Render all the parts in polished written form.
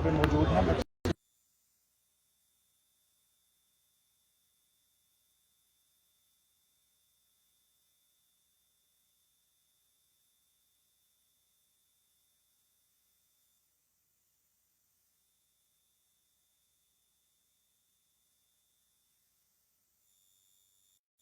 पे मौजूद हैं।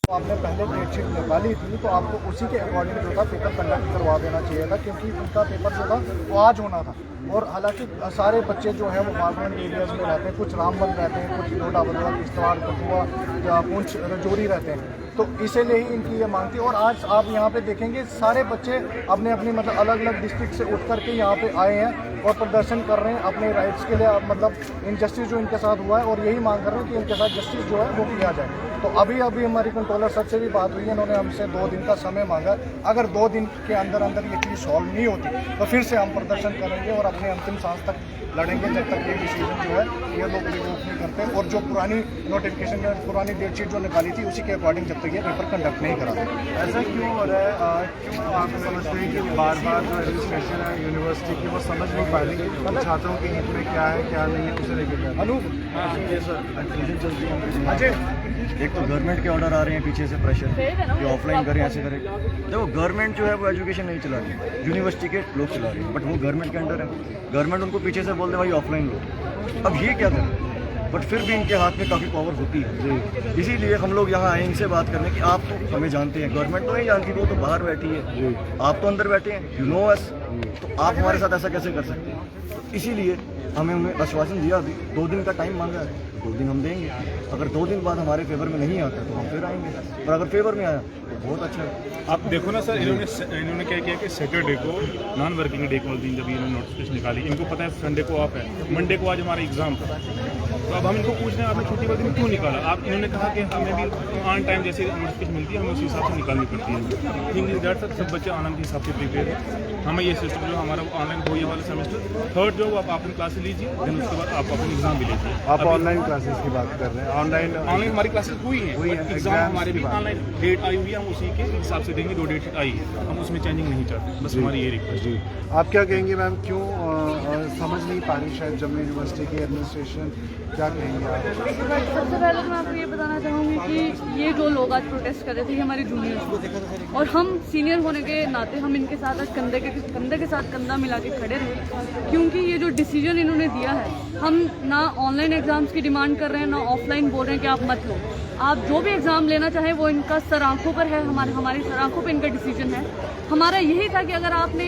तो आपने पहले डेटशीट निकाली थी तो आपको उसी के अकॉर्डिंग जो था पेपर कंडक्ट करवा देना चाहिए था, क्योंकि उनका पेपर जो था वो आज होना था। और हालांकि सारे बच्चे जो हैं वो फार्मल एरियाज़ में रहते हैं, कुछ रामबन रहते हैं, कुछ डोडा बदवा, किश्तवाड़, कठुआ या पुंछ, रजौरी रहते हैं। तो इसीलिए ही इनकी ये मांग थी। और आज आप यहाँ पे देखेंगे सारे बच्चे अपने अपनी मतलब अलग अलग डिस्ट्रिक्ट से उठ करके यहाँ पे आए हैं और प्रदर्शन कर रहे हैं अपने राइट्स के लिए। मतलब इनजस्टिस जो इनके साथ हुआ है और यही मांग कर रहे हैं कि इनके साथ जस्टिस जो है वो किया जाए। तो अभी हमारी कंट्रोलर सर से भी बात हुई है, इन्होंने हमसे 2 दिन का समय मांगा। अगर 2 दिन के अंदर अंदर ये चीज़ सॉल्व नहीं होती तो फिर से हम प्रदर्शन करेंगे और अपने अंतिम सांस तक लड़ेंगे, जब तक ये डिसीजन जो है ये लोग रिवोक नहीं करते। और जो पुरानी नोटिफिकेशन में पुरानी डेटशीट जो निकाली थी उसी के अकॉर्डिंग जब तक ये पेपर कंडक्ट नहीं कराते। ऐसा क्यों हो रहा है? क्यों आप समझते हैं कि बार बार जो एडमिनिस्ट्रेशन है यूनिवर्सिटी की वो समझ नहीं पा रही कि छात्रों के हित में क्या है क्या नहीं है, उसे लेकर अनूप कंफ्यूजन चलती है। अजय, एक तो गवर्नमेंट के ऑर्डर आ रहे हैं पीछे से प्रेशर कि ऑफलाइन करें, ऐसे करें। देखो गवर्नमेंट जो है वो एजुकेशन नहीं चला रही है, यूनिवर्सिटी के लोग चला रहे हैं, बट वो गवर्नमेंट के अंडर है। गवर्नमेंट उनको पीछे से बोल दे भाई ऑफलाइन लो, अब ये क्या करें? बट फिर भी इनके हाथ में काफ़ी पावर होती है। इसीलिए हम लोग यहाँ आए इनसे बात करने कि आप तो हमें जानते हैं, गवर्नमेंट तो नहीं जानती, वो तो बाहर बैठी है, आप तो अंदर बैठे हैं, यू नो अस, तो आप हमारे साथ ऐसा कैसे कर सकते हैं? तो इसीलिए हमें उन्हें आश्वासन दिया, अभी 2 दिन का टाइम मांगा है, 2 दिन हम देंगे। अगर 2 दिन बाद हमारे फेवर में नहीं आता तो हम फिर आएंगे, और अगर फेवर में आया तो बहुत अच्छा है। आप देखो ना सर, इन्होंने क्या किया कि सैटरडे को नॉन वर्किंग डे को दिन जब इन्होंने नोटिफिकेशन निकाली, इनको पता है संडे को ऑफ है, मंडे को आज हमारा एग्जाम था। तो अब हम इनको पूछ रहे हैं आपने छुट्टी का दिन क्यों निकाला? आप इन्होंने कहा कि हमें भी ऑन टाइम जैसे नोटिफिकेशन मिलती है हमें उसी हिसाब से निकालनी पड़ती है। थिंग इज दैट सर, सब बच्चे ऑनलाइन के हिसाब से प्रिपेयर है। हमें ये सिस्टम जो हमारा ऑनलाइन हो ये वाला सेमेस्टर थर्ड जो आप अपनी क्लासेस लीजिए, देन उसके बाद आप अपनी एग्जाम भी लीजिए। आप ऑनलाइन क्लासेस की बात कर रहे हैं? ऑनलाइन हमारी क्लासेस हुई है, एग्जाम हमारे भी ऑनलाइन डेट आई हुई है, हम उसी के हिसाब से देंगे। 2 डेट आई है, हम उसमें चेंजिंग नहीं चाहते, बस हमारी ये रिक्वेस्ट है। आप क्या कहेंगे मैम, क्यों समझ नहीं पा रही शायद जम्मू यूनिवर्सिटी की एडमिनिस्ट्रेशन, क्या कहेंगे आप? सबसे पहले तो मैं आपको ये बताना चाहूँगी कि ये जो लोग आज प्रोटेस्ट कर रहे थे ये हमारी जूनियर्स, और हम सीनियर होने के नाते हम इनके साथ आज कंधे के साथ कंधा मिला के खड़े रहे, क्योंकि ये जो डिसीजन इन्होंने दिया है, हम ना ऑनलाइन एग्जाम्स की डिमांड कर रहे हैं ना ऑफलाइन बोल रहे हैं कि आप मत लो। आप जो भी एग्ज़ाम लेना चाहें वो इनका सर आँखों पर है, हमारी सर आँखों पर इनका डिसीजन है। हमारा यही था कि अगर आपने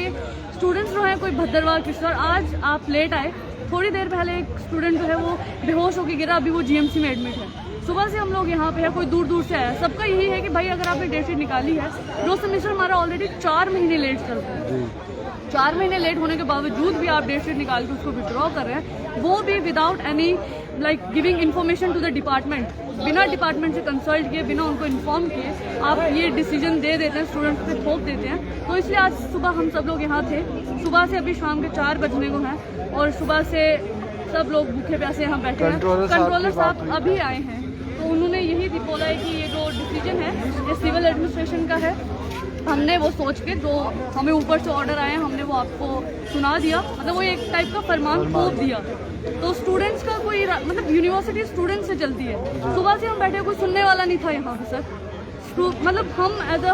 स्टूडेंट्स जो हैं कोई भद्रवाह किश्तवाड़, आज आप लेट आए, थोड़ी देर पहले एक स्टूडेंट जो है वो बेहोश होकर गिरा, अभी वो जीएमसी में एडमिट है। सुबह से हम लोग यहाँ पे है, कोई दूर दूर से आया। सबका यही है कि भाई अगर आपने डेटशीट निकाली है, 2 सेमेस्टर हमारा ऑलरेडी 4 महीने लेट चल रहा है। 4 महीने लेट होने के बावजूद भी आप डेटशीट निकाल के उसको विड्रॉ कर रहे हैं, वो भी without any like giving information to the department, बिना डिपार्टमेंट से कंसल्ट किए, बिना उनको इन्फॉर्म किए आप ये डिसीजन दे देते हैं, स्टूडेंट्स पे थोप देते हैं। तो इसलिए आज सुबह हम सब लोग यहाँ थे, सुबह से अभी शाम के 4 बजने को हैं, और सुबह से सब लोग भूखे प्यासे यहाँ बैठे हैं। कंट्रोलर साहब अभी आए हैं, तो उन्होंने यही बोला है कि ये जो डिसीजन है ये सिविल एडमिनिस्ट्रेशन का है। हमने वो सोच के जो हमें ऊपर से ऑर्डर आए हैं हमने वो आपको सुना दिया, मतलब वो एक टाइप का फरमान थोप दिया। तो स्टूडेंट्स का कोई मतलब यूनिवर्सिटी स्टूडेंट्स से चलती है। सुबह से हम बैठे, कोई सुनने वाला नहीं था यहाँ पे सर। मतलब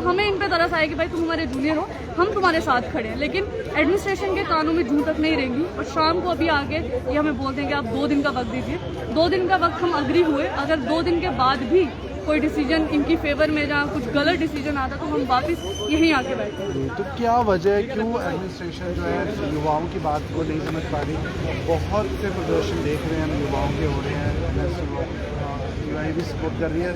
हमें इन पे तरस आए कि भाई तुम हमारे जूनियर हो, हम तुम्हारे साथ खड़े हैं, लेकिन एडमिनिस्ट्रेशन के कानों में जूं तक नहीं रहेंगी। और शाम को अभी आगे ये हमें बोलते हैं कि आप 2 दिन का वक्त दीजिए। 2 दिन का वक्त हम अग्री हुए, अगर 2 दिन के बाद भी कोई डिसीजन इनकी फेवर में जहाँ कुछ गलत डिसीजन आता तो हम वापस यहीं आके बैठे। तो क्या वजह है, क्यों एडमिनिस्ट्रेशन जो है युवाओं की बात को नहीं समझ पा रही? बहुत से प्रदर्शन देख रहे हैं हम युवाओं के हो रहे हैं, यूआई भी सपोर्ट कर रही है,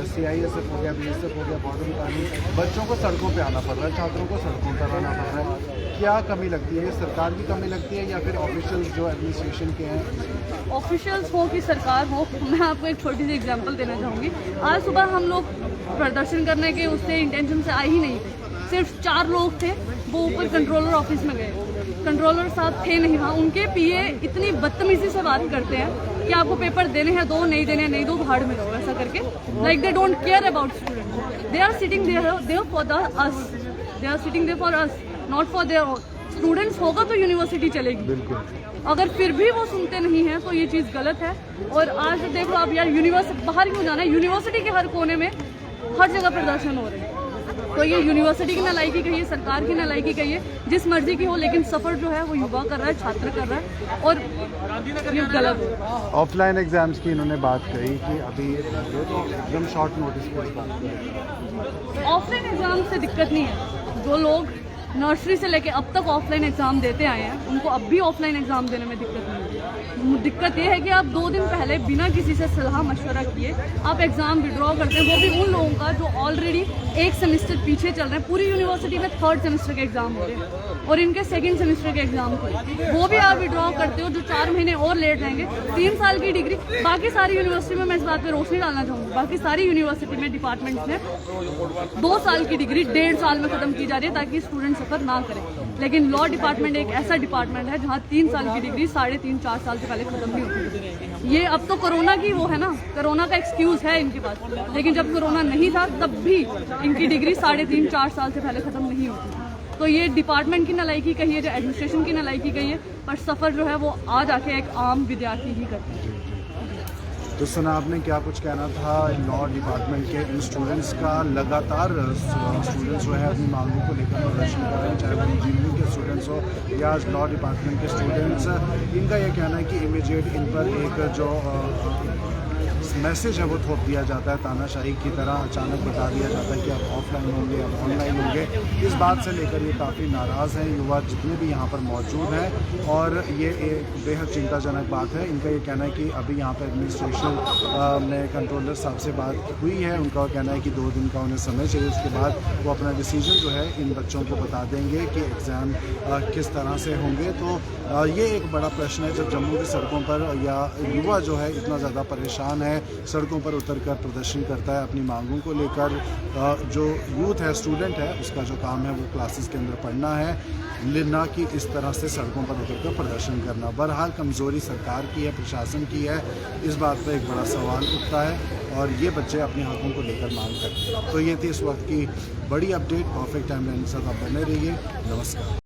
CISF हो गया, BSF हो गया, बॉर्डर पानी, बच्चों को सड़कों पे आना पड़ रहा है, छात्रों को सड़कों पर आना पड़ रहा है। क्या कमी लगती है? ये सरकार की कमी लगती है या फिर ऑफिशियल्स जो एडमिनिस्ट्रेशन के हैं? ऑफिशियल्स हो कि सरकार हो, मैं आपको एक छोटी सी एग्जांपल देना चाहूँगी। आज सुबह हम लोग प्रदर्शन करने के उससे इंटेंशन से आए ही नहीं थे, सिर्फ 4 लोग थे, वो ऊपर कंट्रोलर ऑफिस में गए, कंट्रोलर साहब थे नहीं वहाँ। उनके PA इतनी बदतमीजी से बात करते हैं कि आपको पेपर देने हैं दो, नहीं देने हैं नहीं दो, भाड़ में दो, ऐसा करके। Like they don't care about student, they are sitting there for us, they are sitting there for us, not for their students. होगा तो यूनिवर्सिटी चलेगी। अगर फिर भी वो सुनते नहीं हैं तो ये चीज़ गलत है। और आज देख लो आप यार, यूनिवर्सिटी बाहर क्यों जाना है, यूनिवर्सिटी के हर कोने में हर जगह प्रदर्शन हो रहे हैं। तो ये यूनिवर्सिटी की नालायकी कहिए, सरकार की नालायकी कहिए, जिस मर्जी की हो, लेकिन सफ़र जो है वो युवा कर रहा है, छात्र कर रहा है, और ये गलत है। ऑफलाइन एग्जाम्स की इन्होंने बात कही कि अभी तो एकदम शॉर्ट नोटिस पर इस बात करें। ऑफलाइन एग्ज़ाम से दिक्कत नहीं है। जो लोग नर्सरी से लेके अब तक ऑफलाइन एग्ज़ाम देते आए हैं, उनको अब भी ऑफलाइन एग्ज़ाम देने में दिक्कत नहीं है। दिक्कत ये है कि आप 2 दिन पहले बिना किसी से सलाह मशवरा किए आप एग्ज़ाम विड्रॉ करते हैं, वो भी उन लोगों का जो ऑलरेडी 1 सेमेस्टर पीछे चल रहे हैं। पूरी यूनिवर्सिटी में 3rd सेमेस्टर के एग्ज़ाम हो रहे हैं और इनके 2nd सेमेस्टर के एग्ज़ाम थे, वो भी आप विड्रॉ करते हो, जो 4 महीने और लेट रहेंगे। 3 साल की डिग्री, बाकी सारी यूनिवर्सिटी में मैं इस बात पर रोशनी डालना चाहूँगी, बाकी सारी यूनिवर्सिटी में डिपार्टमेंट्स में 2 साल की डिग्री 1.5 साल में ख़त्म की जा रही है ताकि स्टूडेंट सफ़र ना करें। लेकिन लॉ डिपार्टमेंट एक ऐसा डिपार्टमेंट है जहाँ 3 साल की डिग्री 3.5-4 साल से पहले खत्म नहीं होती। ये अब तो कोरोना की वो है ना, कोरोना का एक्सक्यूज़ है इनके पास, लेकिन जब कोरोना नहीं था तब भी इनकी डिग्री 3.5-4 साल से पहले खत्म नहीं होती। तो ये डिपार्टमेंट की नालायकी कहिए, जो एडमिनिस्ट्रेशन की नालायकी कहिए, पर सफ़र जो है वो आज आके एक आम विद्यार्थी ही करते हैं। तो सुना आपने क्या कुछ कहना था लॉ डिपार्टमेंट के इन स्टूडेंट्स का। लगातार स्टूडेंट्स जो है अपनी मांगों को लेकर प्रदर्शन कर रहे हैं, चाहे वो इंजीनियरिंग के स्टूडेंट्स हो या लॉ डिपार्टमेंट के स्टूडेंट्स। इनका ये कहना है कि इमीडिएट इन पर एक जो मैसेज है वो थोप दिया जाता है, तानाशाही की तरह अचानक बता दिया जाता है कि आप ऑफलाइन होंगे, आप ऑनलाइन होंगे। इस बात से लेकर ये काफ़ी नाराज़ हैं युवा जितने भी यहाँ पर मौजूद हैं, और ये एक बेहद चिंताजनक बात है। इनका ये कहना है कि अभी यहाँ पर एडमिनिस्ट्रेशन में कंट्रोलर साहब से बात हुई है, उनका कहना है कि 2 दिन का उन्हें समय चाहिए, उसके बाद वो अपना डिसीजन जो है इन बच्चों को बता देंगे कि एग्ज़ाम किस तरह से होंगे। तो ये एक बड़ा प्रश्न है, जब जम्मू की सड़कों पर या युवा जो है इतना ज़्यादा परेशान है, सड़कों पर उतरकर प्रदर्शन करता है अपनी मांगों को लेकर। जो यूथ है, स्टूडेंट है, उसका जो काम है वो क्लासेस के अंदर पढ़ना है, ना कि इस तरह से सड़कों पर उतरकर प्रदर्शन करना। बहरहाल कमज़ोरी सरकार की है, प्रशासन की है, इस बात पर एक बड़ा सवाल उठता है और ये बच्चे अपने हकों को लेकर मांग करते हैं। तो ये थी इस वक्त की बड़ी अपडेट। परफेक्ट टाइमलाइन के साथ आप बने रहिए। नमस्कार।